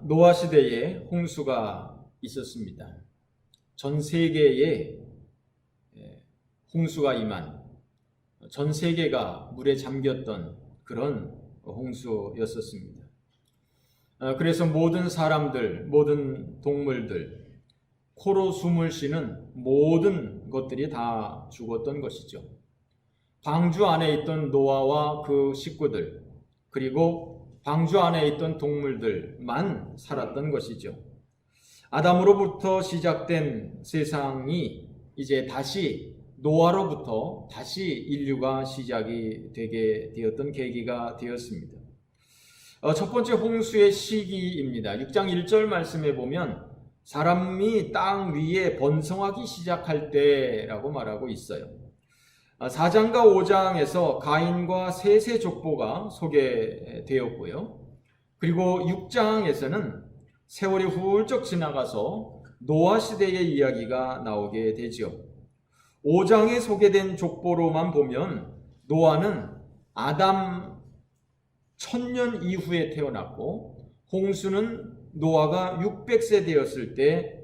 노아 시대에 홍수가 있었습니다. 전 세계에 홍수가 임한, 전 세계가 물에 잠겼던 그런 홍수였었습니다. 그래서 모든 사람들, 모든 동물들, 코로 숨을 쉬는 모든 것들이 다 죽었던 것이죠. 방주 안에 있던 노아와 그 식구들, 그리고 방주 안에 있던 동물들만 살았던 것이죠. 아담으로부터 시작된 세상이 이제 다시 노아로부터 다시 인류가 시작이 되게 되었던 계기가 되었습니다. 첫 번째 홍수의 시기입니다. 6장 1절 말씀에 보면 사람이 땅 위에 번성하기 시작할 때라고 말하고 있어요. 4장과 5장에서 가인과 셋의 족보가 소개되었고요. 그리고 6장에서는 세월이 훌쩍 지나가서 노아 시대의 이야기가 나오게 되죠. 5장에 소개된 족보로만 보면 노아는 아담 1000년 이후에 태어났고 홍수는 노아가 600세 되었을 때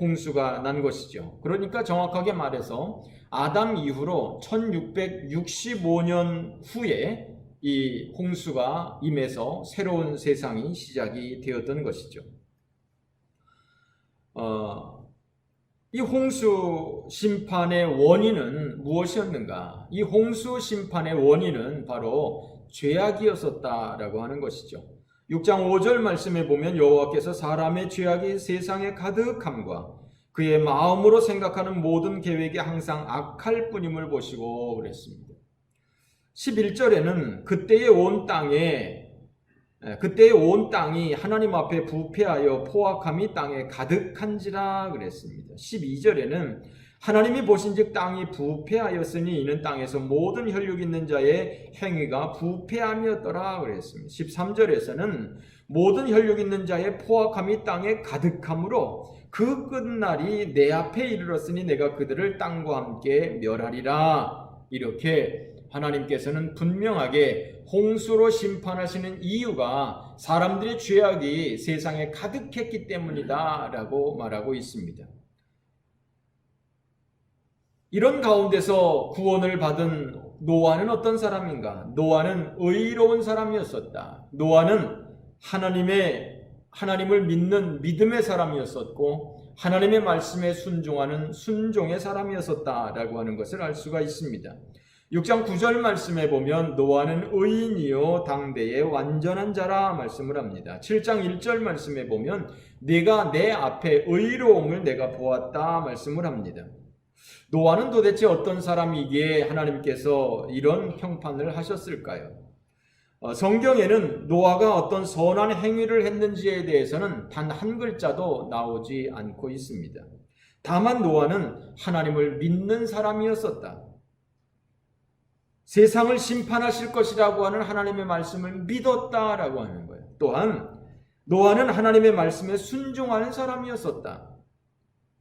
홍수가 난 것이죠. 그러니까 정확하게 말해서 아담 이후로 1665년 후에 이 홍수가 임해서 새로운 세상이 시작이 되었던 것이죠. 이 홍수 심판의 원인은 무엇이었는가? 이 홍수 심판의 원인은 바로 죄악이었었다라고 하는 것이죠. 6장 5절 말씀에 보면 여호와께서 사람의 죄악이 세상에 가득함과 그의 마음으로 생각하는 모든 계획이 항상 악할 뿐임을 보시고 그랬습니다. 11절에는 그때의 온 땅이 하나님 앞에 부패하여 포악함이 땅에 가득한지라 그랬습니다. 12절에는 하나님이 보신즉 땅이 부패하였으니 이는 땅에서 모든 혈육 있는 자의 행위가 부패함이었더라 그랬습니다. 13절에서는 모든 혈육 있는 자의 포악함이 땅에 가득함으로 그 끝날이 내 앞에 이르렀으니 내가 그들을 땅과 함께 멸하리라. 이렇게 하나님께서는 분명하게 홍수로 심판하시는 이유가 사람들의 죄악이 세상에 가득했기 때문이다 라고 말하고 있습니다. 이런 가운데서 구원을 받은 노아는 어떤 사람인가? 노아는 의로운 사람이었었다. 노아는 하나님을 믿는 믿음의 사람이었었고 하나님의 말씀에 순종하는 순종의 사람이었었다라고 하는 것을 알 수가 있습니다. 6장 9절 말씀에 보면 노아는 의인이요 당대의 완전한 자라 말씀을 합니다. 7장 1절 말씀에 보면 내가 내 앞에 의로움을 내가 보았다 말씀을 합니다. 노아는 도대체 어떤 사람이기에 하나님께서 이런 평판을 하셨을까요? 성경에는 노아가 어떤 선한 행위를 했는지에 대해서는 단 한 글자도 나오지 않고 있습니다. 다만 노아는 하나님을 믿는 사람이었었다. 세상을 심판하실 것이라고 하는 하나님의 말씀을 믿었다라고 하는 거예요. 또한 노아는 하나님의 말씀에 순종하는 사람이었었다.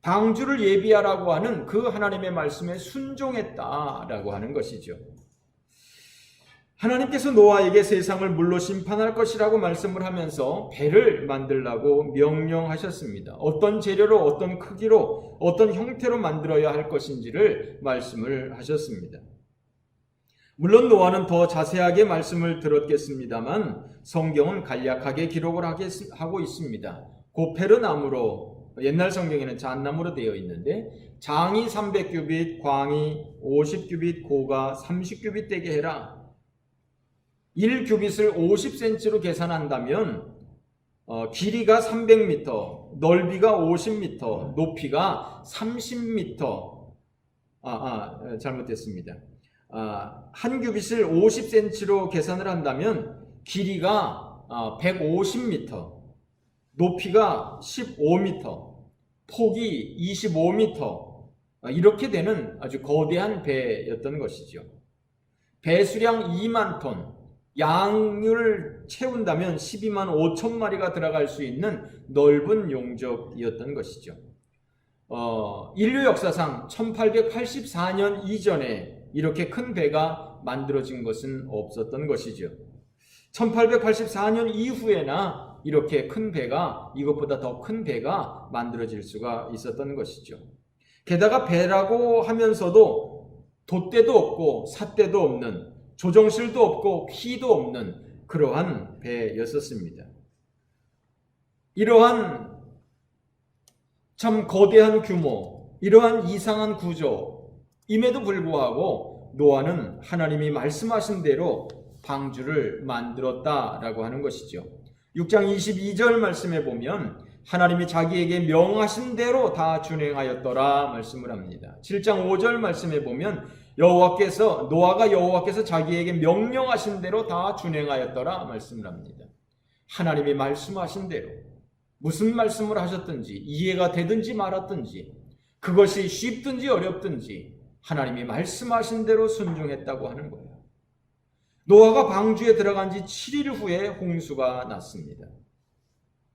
방주를 예비하라고 하는 그 하나님의 말씀에 순종했다라고 하는 것이죠. 하나님께서 노아에게 세상을 물로 심판할 것이라고 말씀을 하면서 배를 만들라고 명령하셨습니다. 어떤 재료로, 어떤 크기로, 어떤 형태로 만들어야 할 것인지를 말씀을 하셨습니다. 물론 노아는 더 자세하게 말씀을 들었겠습니다만 성경은 간략하게 기록을 하고 있습니다. 고페르나무로, 옛날 성경에는 잣나무로 되어 있는데 장이 300규빗, 광이 50규빗, 고가 30규빗 되게 해라. 1규빗을 50cm로 계산한다면 길이가 300m, 넓이가 50m, 높이가 30m. 잘못됐습니다. 한 규빗을 50cm로 계산을 한다면 길이가 150m, 높이가 15m, 폭이 25m, 이렇게 되는 아주 거대한 배였던 것이죠. 배 수량 2만 톤, 양을 채운다면 12만 5천 마리가 들어갈 수 있는 넓은 용적이었던 것이죠. 인류 역사상 1884년 이전에 이렇게 큰 배가 만들어진 것은 없었던 것이죠. 1884년 이후에나 이렇게 큰 배가, 이것보다 더 큰 배가 만들어질 수가 있었던 것이죠. 게다가 배라고 하면서도 돛대도 없고 삿대도 없는, 조정실도 없고 키도 없는 그러한 배였었습니다. 이러한 참 거대한 규모, 이러한 이상한 구조임에도 불구하고 노아는 하나님이 말씀하신 대로 방주를 만들었다라고 하는 것이죠. 6장 22절 말씀에 보면 하나님이 자기에게 명하신 대로 다 준행하였더라 말씀을 합니다. 7장 5절 말씀에 보면 노아가 여호와께서 자기에게 명령하신 대로 다 준행하였더라 말씀을 합니다. 하나님이 말씀하신 대로 무슨 말씀을 하셨든지 이해가 되든지 말았든지 그것이 쉽든지 어렵든지 하나님이 말씀하신 대로 순종했다고 하는 거예요. 노아가 방주에 들어간 지 7일 후에 홍수가 났습니다.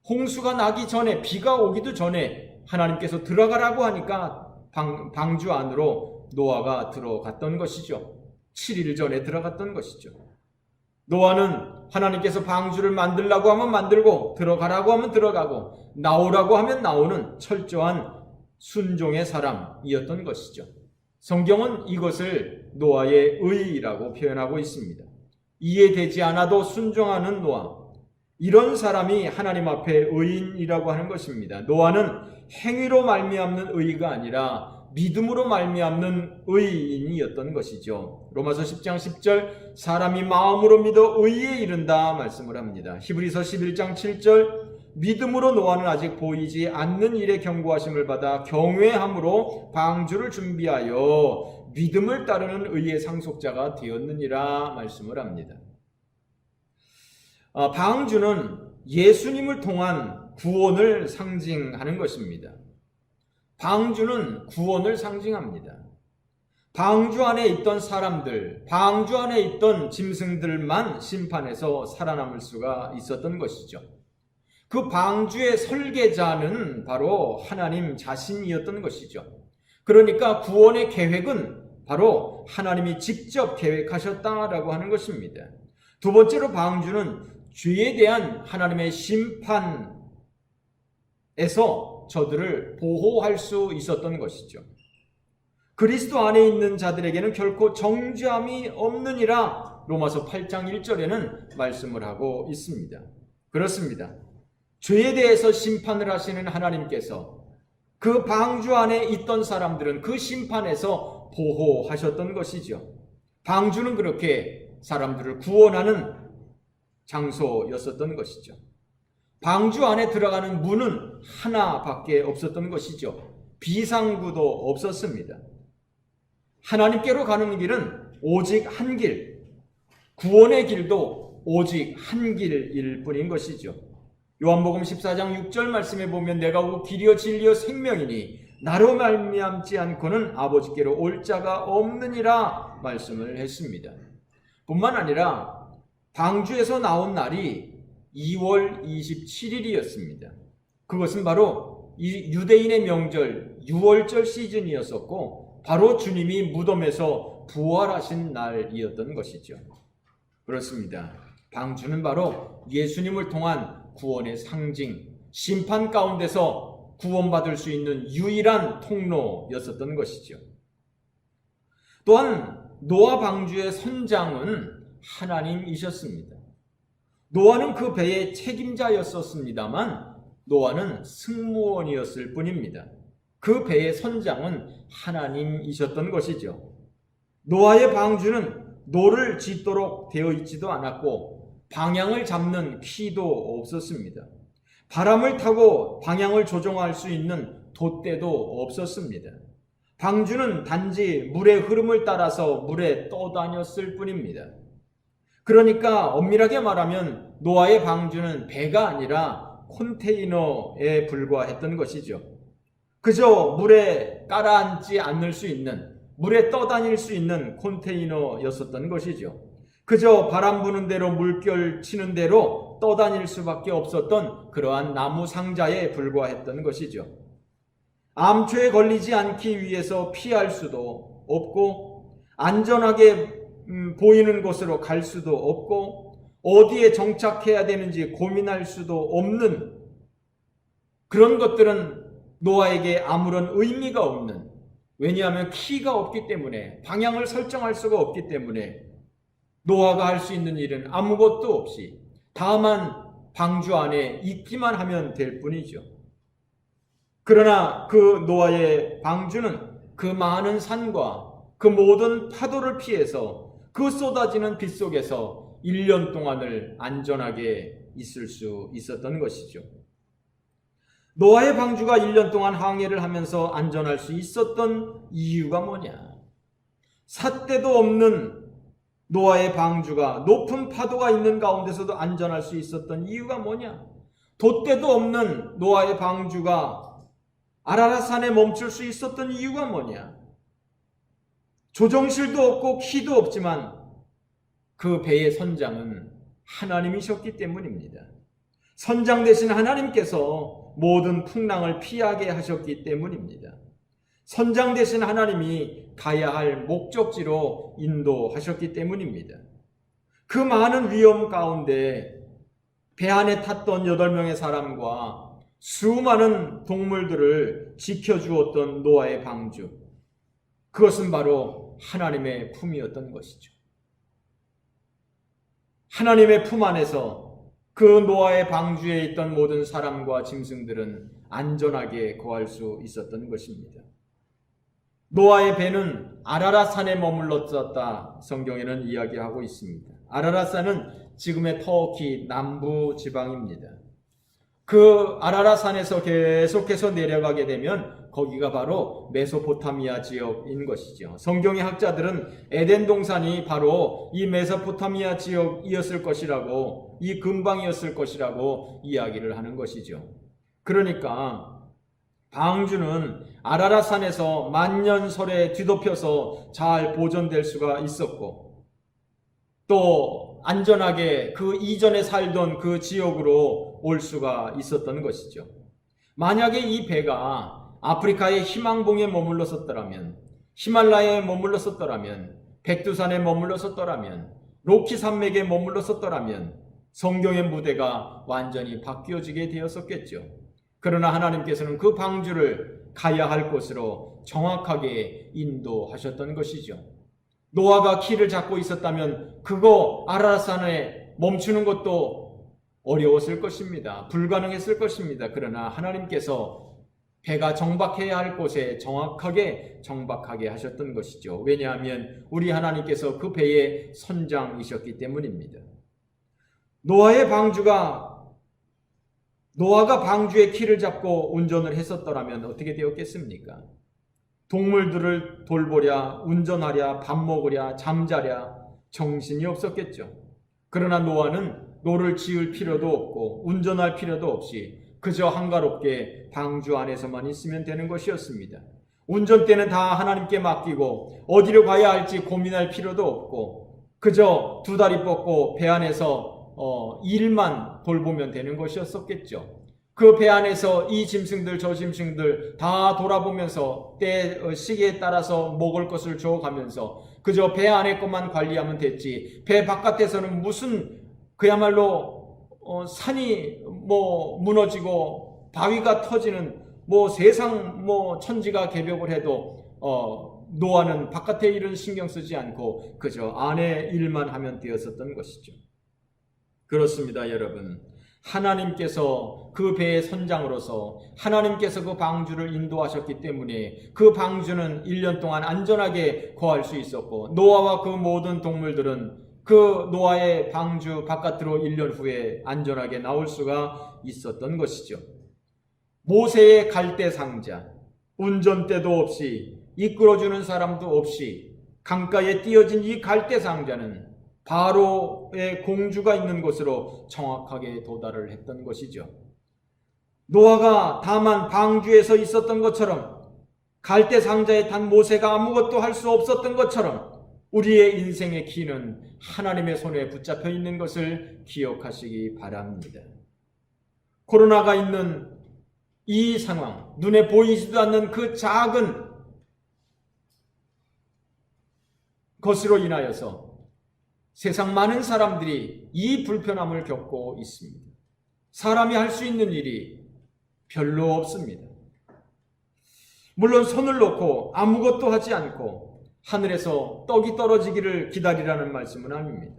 홍수가 나기 전에, 비가 오기도 전에 하나님께서 들어가라고 하니까 방주 안으로 노아가 들어갔던 것이죠. 7일 전에 들어갔던 것이죠. 노아는 하나님께서 방주를 만들라고 하면 만들고 들어가라고 하면 들어가고 나오라고 하면 나오는 철저한 순종의 사람이었던 것이죠. 성경은 이것을 노아의 의라고 표현하고 있습니다. 이해되지 않아도 순종하는 노아, 이런 사람이 하나님 앞에 의인이라고 하는 것입니다. 노아는 행위로 말미암는 의가 아니라 믿음으로 말미암는 의인이었던 것이죠. 로마서 10장 10절 사람이 마음으로 믿어 의에 이른다 말씀을 합니다. 히브리서 11장 7절 믿음으로 노아는 아직 보이지 않는 일에 경고하심을 받아 경외함으로 방주를 준비하여 믿음을 따르는 의의 상속자가 되었느니라 말씀을 합니다. 방주는 예수님을 통한 구원을 상징하는 것입니다. 방주는 구원을 상징합니다. 방주 안에 있던 사람들, 방주 안에 있던 짐승들만 심판에서 살아남을 수가 있었던 것이죠. 그 방주의 설계자는 바로 하나님 자신이었던 것이죠. 그러니까 구원의 계획은 바로 하나님이 직접 계획하셨다라고 하는 것입니다. 두 번째로 방주는 죄에 대한 하나님의 심판에서 저들을 보호할 수 있었던 것이죠. 그리스도 안에 있는 자들에게는 결코 정죄함이 없느니라 로마서 8장 1절에는 말씀을 하고 있습니다. 그렇습니다. 죄에 대해서 심판을 하시는 하나님께서 그 방주 안에 있던 사람들은 그 심판에서 보호하셨던 것이죠. 방주는 그렇게 사람들을 구원하는 장소였었던 것이죠. 방주 안에 들어가는 문은 하나밖에 없었던 것이죠. 비상구도 없었습니다. 하나님께로 가는 길은 오직 한 길, 구원의 길도 오직 한 길일 뿐인 것이죠. 요한복음 14장 6절 말씀에 보면 내가 오고 길이요 진리요 생명이니 나로 말미암지 않고는 아버지께로 올 자가 없느니라 말씀을 했습니다. 뿐만 아니라 방주에서 나온 날이 2월 27일이었습니다. 그것은 바로 이 유대인의 명절 6월절 시즌이었었고 바로 주님이 무덤에서 부활하신 날이었던 것이죠. 그렇습니다. 방주는 바로 예수님을 통한 구원의 상징, 심판 가운데서 구원받을 수 있는 유일한 통로였었던 것이죠. 또한 노아 방주의 선장은 하나님이셨습니다. 노아는 그 배의 책임자였었습니다만 노아는 승무원이었을 뿐입니다. 그 배의 선장은 하나님이셨던 것이죠. 노아의 방주는 노를 짓도록 되어 있지도 않았고 방향을 잡는 키도 없었습니다. 바람을 타고 방향을 조정할 수 있는 돛대도 없었습니다. 방주는 단지 물의 흐름을 따라서 물에 떠다녔을 뿐입니다. 그러니까 엄밀하게 말하면 노아의 방주는 배가 아니라 컨테이너에 불과했던 것이죠. 그저 물에 가라앉지 않을 수 있는, 물에 떠다닐 수 있는 컨테이너였었던 것이죠. 그저 바람 부는 대로 물결 치는 대로 떠다닐 수밖에 없었던 그러한 나무 상자에 불과했던 것이죠. 암초에 걸리지 않기 위해서 피할 수도 없고 안전하게 보이는 곳으로 갈 수도 없고 어디에 정착해야 되는지 고민할 수도 없는 그런 것들은 노아에게 아무런 의미가 없는, 왜냐하면 키가 없기 때문에, 방향을 설정할 수가 없기 때문에 노아가 할 수 있는 일은 아무것도 없이 다만 방주 안에 있기만 하면 될 뿐이죠. 그러나 그 노아의 방주는 그 많은 산과 그 모든 파도를 피해서 그 쏟아지는 빛 속에서 1년 동안을 안전하게 있을 수 있었던 것이죠. 노아의 방주가 1년 동안 항해를 하면서 안전할 수 있었던 이유가 뭐냐? 삿대도 없는 노아의 방주가 높은 파도가 있는 가운데서도 안전할 수 있었던 이유가 뭐냐? 돛대도 없는 노아의 방주가 아라랏산에 멈출 수 있었던 이유가 뭐냐? 조정실도 없고 키도 없지만 그 배의 선장은 하나님이셨기 때문입니다. 선장 되신 하나님께서 모든 풍랑을 피하게 하셨기 때문입니다. 선장 되신 하나님이 가야 할 목적지로 인도하셨기 때문입니다. 그 많은 위험 가운데 배 안에 탔던 8명의 사람과 수많은 동물들을 지켜주었던 노아의 방주, 그것은 바로 하나님의 품이었던 것이죠. 하나님의 품 안에서 그 노아의 방주에 있던 모든 사람과 짐승들은 안전하게 거할 수 있었던 것입니다. 노아의 배는 아라랏산에 머물렀었다, 성경에는 이야기하고 있습니다. 아라랏산은 지금의 터키 남부 지방입니다. 그 아라랏산에서 계속해서 내려가게 되면 거기가 바로 메소포타미아 지역인 것이죠. 성경의 학자들은 에덴 동산이 바로 이 메소포타미아 지역이었을 것이라고, 이 근방이었을 것이라고 이야기를 하는 것이죠. 그러니까 방주는 아라랏산에서 만년설에 뒤덮여서 잘 보존될 수가 있었고, 또 안전하게 그 이전에 살던 그 지역으로 올 수가 있었던 것이죠. 만약에 이 배가 아프리카의 희망봉에 머물렀었더라면, 히말라야에 머물렀었더라면, 백두산에 머물렀었더라면, 로키 산맥에 머물렀었더라면 성경의 무대가 완전히 바뀌어지게 되었었겠죠. 그러나 하나님께서는 그 방주를 가야 할 곳으로 정확하게 인도하셨던 것이죠. 노아가 키를 잡고 있었다면 그거 아라랏산에 멈추는 것도 어려웠을 것입니다. 불가능했을 것입니다. 그러나 하나님께서 배가 정박해야 할 곳에 정확하게 정박하게 하셨던 것이죠. 왜냐하면 우리 하나님께서 그 배의 선장이셨기 때문입니다. 노아가 방주의 키를 잡고 운전을 했었더라면 어떻게 되었겠습니까? 동물들을 돌보랴, 운전하랴, 밥 먹으랴, 잠자랴 정신이 없었겠죠. 그러나 노아는 노를 지을 필요도 없고 운전할 필요도 없이 그저 한가롭게 방주 안에서만 있으면 되는 것이었습니다. 운전대는 다 하나님께 맡기고 어디로 가야 할지 고민할 필요도 없고 그저 두 다리 뻗고 배 안에서 일만 돌보면 되는 것이었었겠죠. 그 배 안에서 이 짐승들 저 짐승들 다 돌아보면서 때 시기에 따라서 먹을 것을 줘가면서 그저 배 안에 것만 관리하면 됐지, 배 바깥에서는 무슨 그야말로 산이 무너지고 바위가 터지는 세상 천지가 개벽을 해도 노아는 바깥의 일은 신경 쓰지 않고 그저 안의 일만 하면 되었었던 것이죠. 그렇습니다, 여러분. 하나님께서 그 배의 선장으로서 하나님께서 그 방주를 인도하셨기 때문에 그 방주는 1년 동안 안전하게 거할 수 있었고 노아와 그 모든 동물들은 그 노아의 방주 바깥으로 1년 후에 안전하게 나올 수가 있었던 것이죠. 모세의 갈대 상자, 운전대도 없이 이끌어주는 사람도 없이 강가에 띄어진 이 갈대 상자는 바로의 공주가 있는 곳으로 정확하게 도달을 했던 것이죠. 노아가 다만 방주에서 있었던 것처럼 갈대 상자에 탄 모세가 아무것도 할 수 없었던 것처럼 우리의 인생의 키는 하나님의 손에 붙잡혀 있는 것을 기억하시기 바랍니다. 코로나가 있는 이 상황, 눈에 보이지도 않는 그 작은 것으로 인하여서 세상 많은 사람들이 이 불편함을 겪고 있습니다. 사람이 할 수 있는 일이 별로 없습니다. 물론 손을 놓고 아무것도 하지 않고 하늘에서 떡이 떨어지기를 기다리라는 말씀은 아닙니다.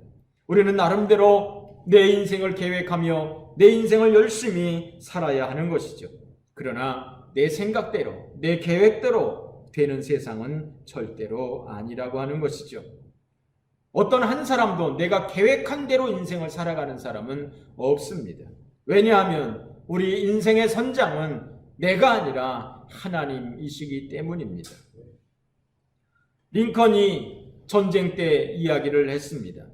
우리는 나름대로 내 인생을 계획하며 내 인생을 열심히 살아야 하는 것이죠. 그러나 내 생각대로, 내 계획대로 되는 세상은 절대로 아니라고 하는 것이죠. 어떤 한 사람도 내가 계획한 대로 인생을 살아가는 사람은 없습니다. 왜냐하면 우리 인생의 선장은 내가 아니라 하나님이시기 때문입니다. 링컨이 전쟁 때 이야기를 했습니다.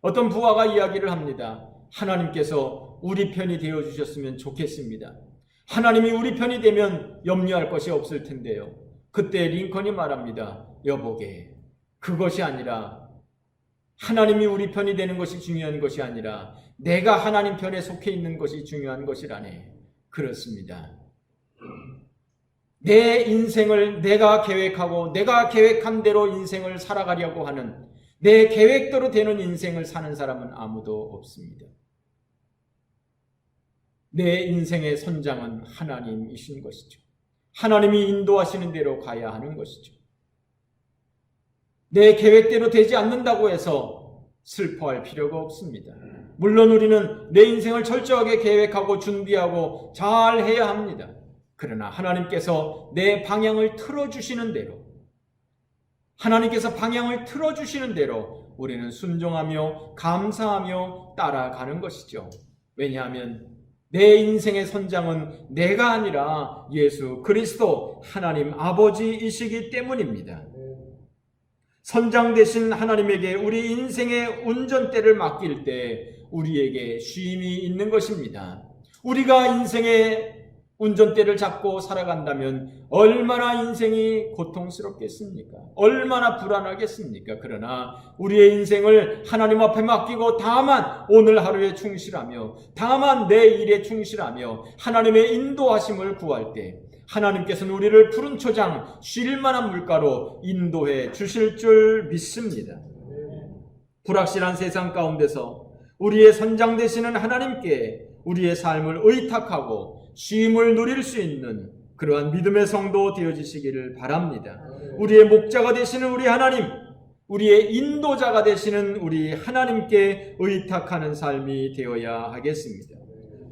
어떤 부하가 이야기를 합니다. 하나님께서 우리 편이 되어주셨으면 좋겠습니다. 하나님이 우리 편이 되면 염려할 것이 없을 텐데요. 그때 링컨이 말합니다. 여보게, 그것이 아니라 하나님이 우리 편이 되는 것이 중요한 것이 아니라 내가 하나님 편에 속해 있는 것이 중요한 것이라네. 그렇습니다. 내 인생을 내가 계획하고 내가 계획한 대로 인생을 살아가려고 하는, 내 계획대로 되는 인생을 사는 사람은 아무도 없습니다. 내 인생의 선장은 하나님이신 것이죠. 하나님이 인도하시는 대로 가야 하는 것이죠. 내 계획대로 되지 않는다고 해서 슬퍼할 필요가 없습니다. 물론 우리는 내 인생을 철저하게 계획하고 준비하고 잘 해야 합니다. 그러나 하나님께서 내 방향을 틀어주시는 대로, 하나님께서 방향을 틀어주시는 대로 우리는 순종하며 감사하며 따라가는 것이죠. 왜냐하면 내 인생의 선장은 내가 아니라 예수 그리스도 하나님 아버지이시기 때문입니다. 선장 되신 하나님에게 우리 인생의 운전대를 맡길 때 우리에게 쉼이 있는 것입니다. 우리가 인생의 운전대를 잡고 살아간다면 얼마나 인생이 고통스럽겠습니까? 얼마나 불안하겠습니까? 그러나 우리의 인생을 하나님 앞에 맡기고 다만 오늘 하루에 충실하며 다만 내 일에 충실하며 하나님의 인도하심을 구할 때 하나님께서는 우리를 푸른 초장 쉴 만한 물가로 인도해 주실 줄 믿습니다. 불확실한 세상 가운데서 우리의 선장 되시는 하나님께 우리의 삶을 의탁하고 쉼을 누릴 수 있는 그러한 믿음의 성도 되어지시기를 바랍니다. 우리의 목자가 되시는 우리 하나님, 우리의 인도자가 되시는 우리 하나님께 의탁하는 삶이 되어야 하겠습니다.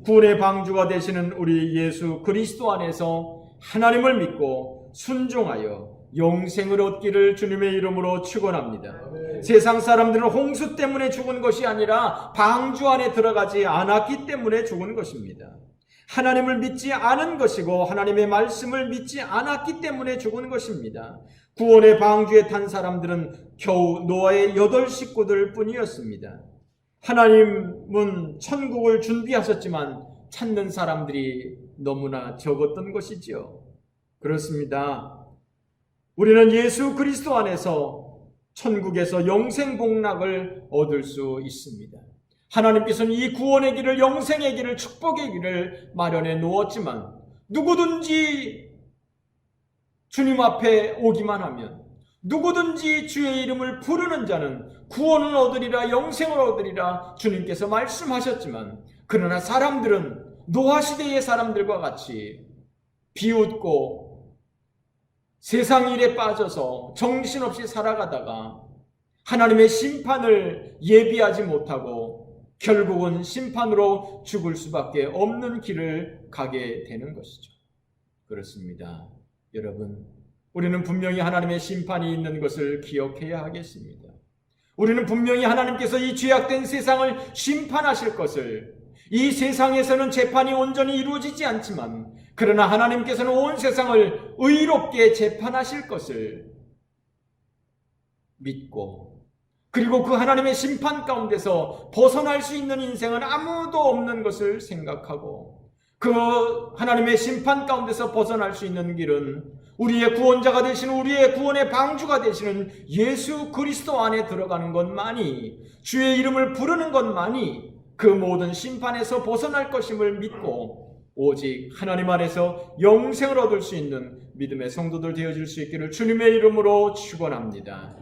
구원의 방주가 되시는 우리 예수 그리스도 안에서 하나님을 믿고 순종하여 영생을 얻기를 주님의 이름으로 축원합니다. 세상 사람들은 홍수 때문에 죽은 것이 아니라 방주 안에 들어가지 않았기 때문에 죽은 것입니다. 하나님을 믿지 않은 것이고 하나님의 말씀을 믿지 않았기 때문에 죽은 것입니다. 구원의 방주에 탄 사람들은 겨우 노아의 8 식구들 뿐이었습니다. 하나님은 천국을 준비하셨지만 찾는 사람들이 너무나 적었던 것이지요. 그렇습니다. 우리는 예수 그리스도 안에서 천국에서 영생 복락을 얻을 수 있습니다. 하나님께서는 이 구원의 길을, 영생의 길을, 축복의 길을 마련해 놓았지만 누구든지 주님 앞에 오기만 하면, 누구든지 주의 이름을 부르는 자는 구원을 얻으리라, 영생을 얻으리라 주님께서 말씀하셨지만, 그러나 사람들은 노아 시대의 사람들과 같이 비웃고 세상 일에 빠져서 정신없이 살아가다가 하나님의 심판을 예비하지 못하고 결국은 심판으로 죽을 수밖에 없는 길을 가게 되는 것이죠. 그렇습니다. 여러분, 우리는 분명히 하나님의 심판이 있는 것을 기억해야 하겠습니다. 우리는 분명히 하나님께서 이 죄악된 세상을 심판하실 것을, 이 세상에서는 재판이 온전히 이루어지지 않지만 그러나 하나님께서는 온 세상을 의롭게 재판하실 것을 믿고, 그리고 그 하나님의 심판 가운데서 벗어날 수 있는 인생은 아무도 없는 것을 생각하고, 그 하나님의 심판 가운데서 벗어날 수 있는 길은 우리의 구원자가 되시는, 우리의 구원의 방주가 되시는 예수 그리스도 안에 들어가는 것만이, 주의 이름을 부르는 것만이 그 모든 심판에서 벗어날 것임을 믿고 오직 하나님 안에서 영생을 얻을 수 있는 믿음의 성도들 되어질 수 있기를 주님의 이름으로 축원합니다.